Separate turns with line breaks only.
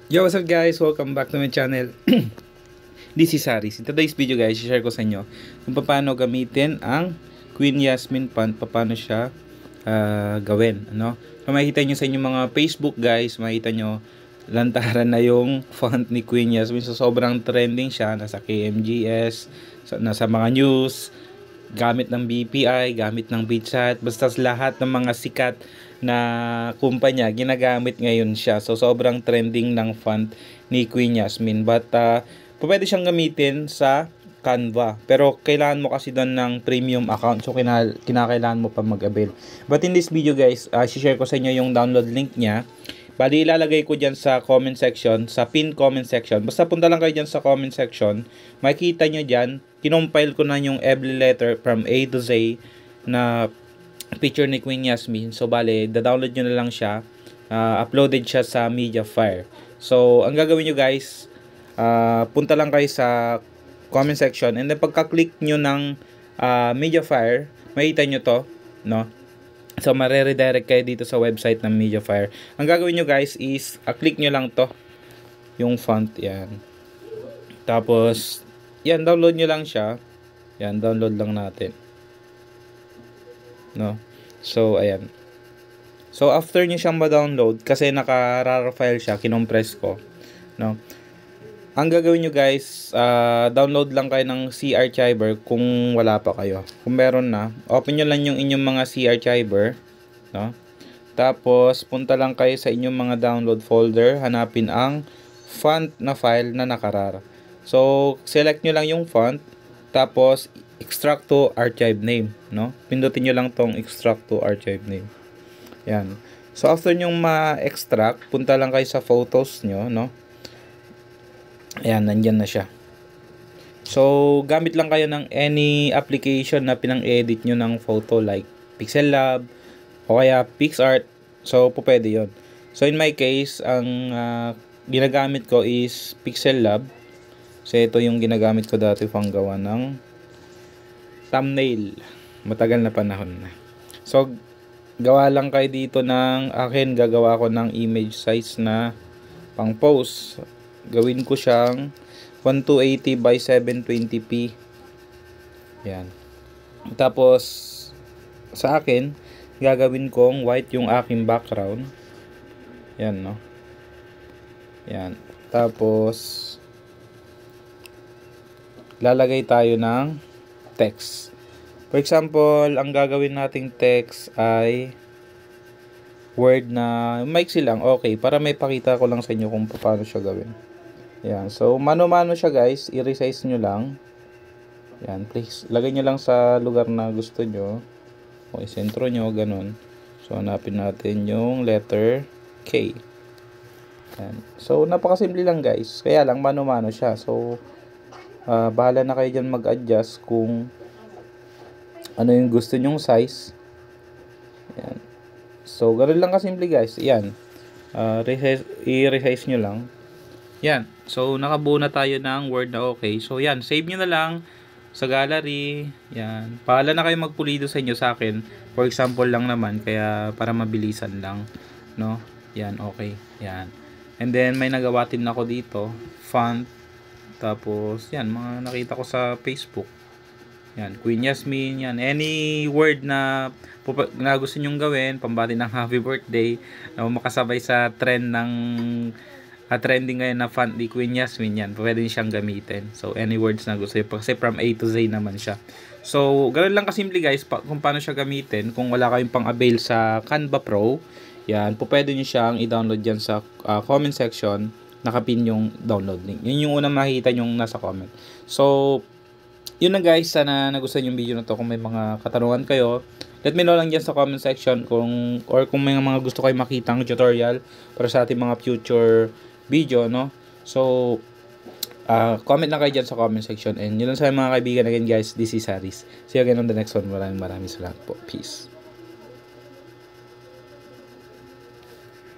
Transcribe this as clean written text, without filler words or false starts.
Yo, what's up guys? Welcome back to my channel. This is Haris. In today's video guys, share ko sa inyo kung paano gamitin ang Queen Yasmin font, paano siya gawin. So makikita nyo sa inyong mga Facebook guys, makikita nyo lantaran na yung font ni Queen Yasmin. So sobrang trending siya, nasa KMGS, nasa mga news, gamit ng BPI, gamit ng BChat, basta lahat ng mga sikat na kumpanya ginagamit ngayon siya. So sobrang trending ng font ni Queen Yasmin, but pwede siyang gamitin sa Canva, pero kailangan mo kasi doon ng premium account, so kinakailangan mo pa mag-avail. But in this video guys, share ko sa inyo yung download link niya. Bali ilalagay ko dyan sa comment section, sa pin comment section. Basta punta lang kayo dyan sa comment section, makikita nyo dyan, kinompile ko na yung every letter from A to Z na picture ni Queen Yasmin. So bale, da-download nyo na lang siya. Uploaded siya sa Mediafire. So ang gagawin nyo guys, punta lang kayo sa comment section, and then pagka-click nyo ng Mediafire, makita nyo to, no? So mare-redirect kayo dito sa website ng Mediafire. Ang gagawin nyo guys is click nyo lang to, yung font, yan. Tapos yan, download nyo lang siya. Yan, download lang natin, no? So ayan. So after nyo siyang ma-download, kasi naka-RAR file siya, kinompress ko, no? Ang gagawin nyo guys, download lang kayo ng C-Archiver kung wala pa kayo. Kung meron na, open nyo lang yung inyong mga C-Archiver, no? Tapos punta lang kayo sa inyong mga download folder, hanapin ang font na file na naka-RAR. So select nyo lang yung font, tapos extract to archive name, no? Pindutin nyo lang tong extract to archive name. Yan. So after nyo ma-extract, punta lang kayo sa photos nyo, no? Ayan, nandyan na siya. So gamit lang kayo ng any application na pinang-edit nyo ng photo, like Pixel Lab o kaya PixArt. So pwede yon. So in my case, ang ginagamit ko is Pixel Lab. So ito yung ginagamit ko dati pang gawa ng thumbnail, matagal na panahon na. So gawa lang kayo dito ng akin, gagawa ko ng image size na pang post. Gawin ko siyang 1280 by 720p. Yan. Tapos sa akin, gagawin kong white yung aking background. Yan, no? Yan. Tapos lalagay tayo ng text. For example, ang gagawin nating text ay word na maiksi lang, okay, para may pakita ko lang sa inyo kung paano siya gawin. Yan, so mano-mano siya guys, i-resize nyo lang. Yan, please, lagay nyo lang sa lugar na gusto nyo, o isentro nyo, ganun. So hanapin natin yung letter K. Yan. So napakasimple lang guys, kaya lang mano-mano siya. So bahala na kayo dyan mag-adjust kung ano yung gusto nyong size. Yan. So ganoon lang kasimple guys. Yan, i-resize nyo lang. Yan, so nakabuo na tayo ng word na okay. So yan, save nyo na lang sa gallery. Yan, pahala na kayo magpulido sa inyo. Sa akin, for example lang naman, kaya para mabilisan lang, no? Yan, okay. Yan, and then may nagawa din ako dito, font. Tapos yan, mga nakita ko sa Facebook. Yan, Queen Yasmin, yan, any word na gusto nyong gawin, pambati ng happy birthday, na makasabay sa trend ng trending ngayon na font ni Queen Yasmin, yan, pwede siyang gamitin. So any words na gusto nyo, kasi from A to Z naman siya. So ganoon lang kasimple guys, kung paano siya gamitin. Kung wala kayong pang avail sa Canva Pro, yan, pwede nyo siyang i-download dyan sa comment section, nakapin yung download link. Yun yung unang makikita yung nasa comment. So yun na guys, sana nagustuhan yung video na to. Kung may mga katanungan kayo, let me know lang dyan sa comment section, kung may mga gusto kayo makitang tutorial para sa ating mga future video, no? So comment lang kayo dyan sa comment section, and yun lang sa mga kaibigan. Again guys, this is Haris. See you again on the next one. Maraming salamat po. Peace.